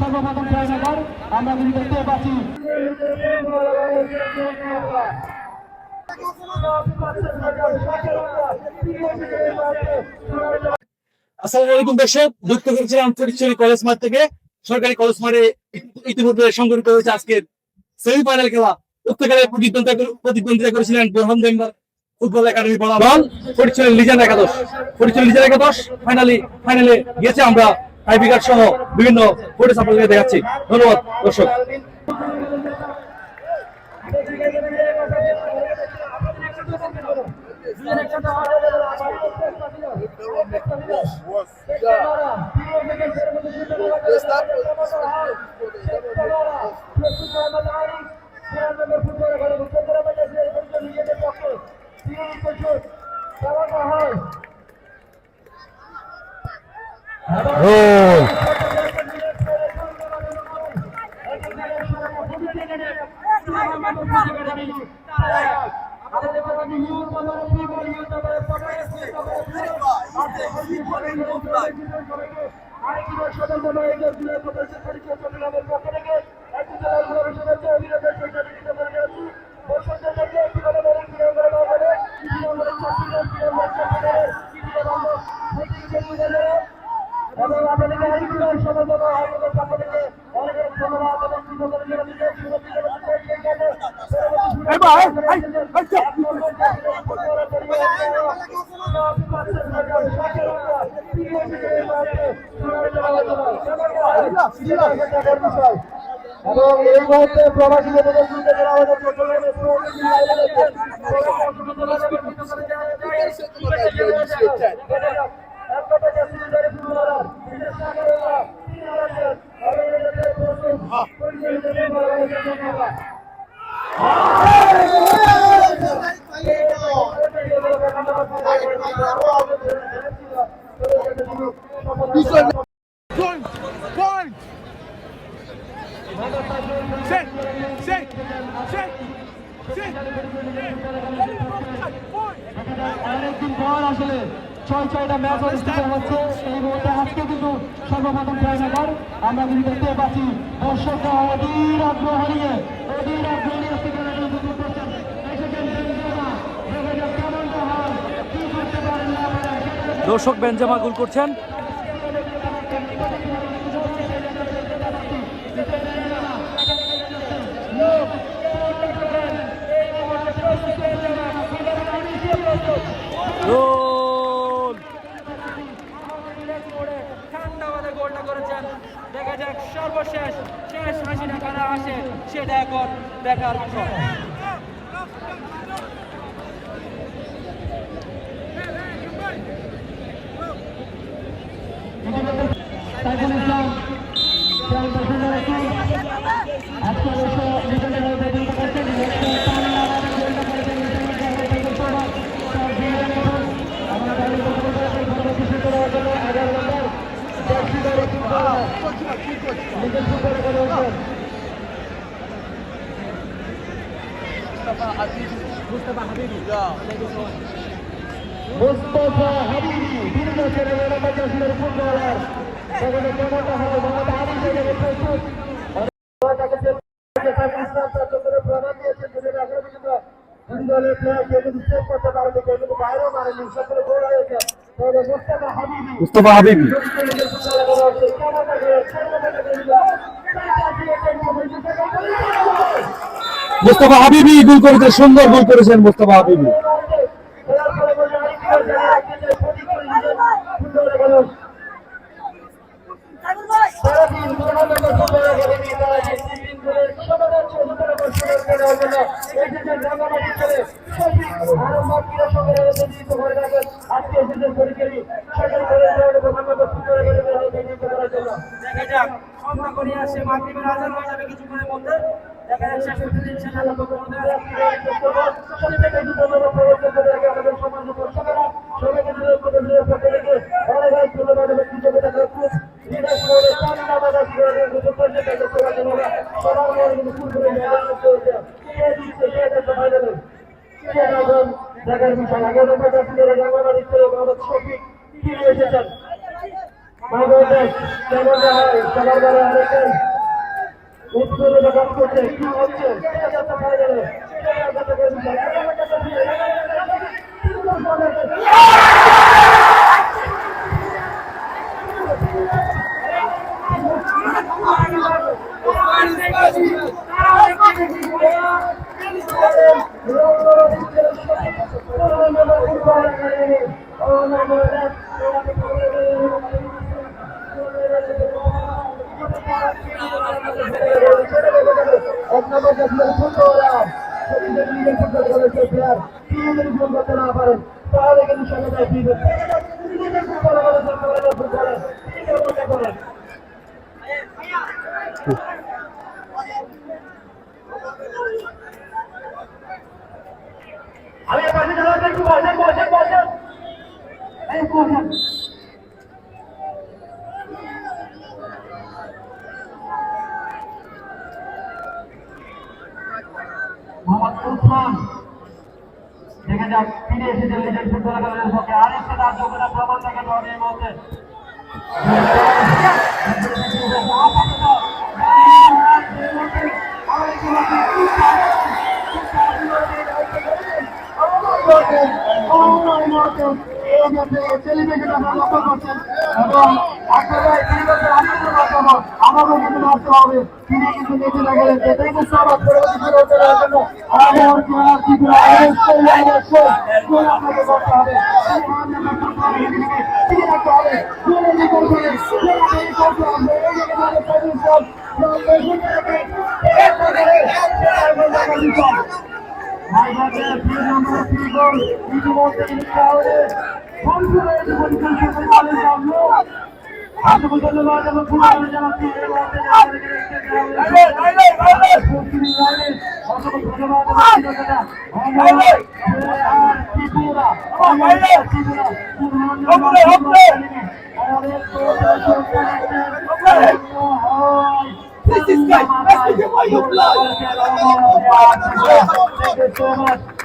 সর্বপ্রথম জয়নগর আমরা কিন্তু দেখতে পাচ্ছি। আসসালামু আলাইকুম দর্শক, যুক্ত করেছিলাম ফটিকছড়ি কলেজ মাঠ থেকে। সরকারি কলেজ মাঠে ইতিমধ্যে সংগঠিত হয়েছে আজকের সেমিফাইনাল খেলা। উক্ত খেলায় প্রতিদ্বন্দ্বিতা করেছিলেন গ্রহণ বেঙ্গল ফুটবল একাডেমি বনাম ফটিকছড়ি লিজেন্ড একাদশ। ফটিকছড়ি লিজেন্ড একাদশ ফাইনালে গিয়েছে। আমরা টাইব্রেকার সহ বিভিন্ন ফুটেজ আপনাদের দেখাচ্ছি। ধন্যবাদ দর্শক। এবং এই মুহূর্তে প্রবাসী অনেকদিন পর আসলে 6-6টা ম্যাচ অনুষ্ঠিত হচ্ছে এই মুহূর্তে। আজকে কিন্তু সর্বপ্রথম জয়নগর আমরা কিন্তু দেখতে পাচ্ছি। দর্শকরা অধীর আগ্রহ নিয়ে দর্শক বেনজেমা গোল করছেন। দেখা যাক সর্বশেষ শেষ হাসিটা কারা আসে সেটা এখন দেখার বিষয়। মুস্তাফা হাবিবি বিভিন্ন ছেলেমেয়েরা বাংলাদেশের ফুটবলার কেমনটা হয় মোহাম্মদ আলী জায়গায় প্রস্তুত প্রমাণ দিয়েছেন। দলের প্লেয়ার কেউ কিন্তু সেভ করতে পারেনি, কেউ কিন্তু বাইরেও মারেনি, সকলে গোল হয়েছে। মুস্তাফা হাবিবি মুস্তাফা হাবিবি গোল করেছে, সুন্দর গোল করেছেন মুস্তাফা হাবিবি। দেখা যাক সন্ধ্যা করে আসে মাগরিবের আজান হয়ে যাবে কিছুক্ষণের মধ্যে। দেখা যাক শেষ পর্যন্ত ইনশাআল্লাহ দেখার বিষয়। আগে শফিক কি এসেছেন কেমন হয় বারবার আরেকজন উত্তরে কাজ করছে কি হচ্ছে তাহলে কিন্তু সবাই ফিরবে আমি পাশে যাওয়া একটু বসেন বসেন বসেন এই বসেন মোহাম্মদ উসমান দেখে যাক ফিরে এসেছেন নিজের ফুটবলের পক্ষে আরেকটা তার যোগ্যতা প্রমাণ দেখে দেওয়া এই মুহূর্তে আমাদের কিন্তু মারতে হবে তিনি কিন্তু নেচে না গেলেন এটাই কিন্তু আমার পরবর্তী জন্য আপনাকে করতে হবে ধন্যবাদ এবং জানাচ্ছি This is guys, let's give you blood. Thank you so much.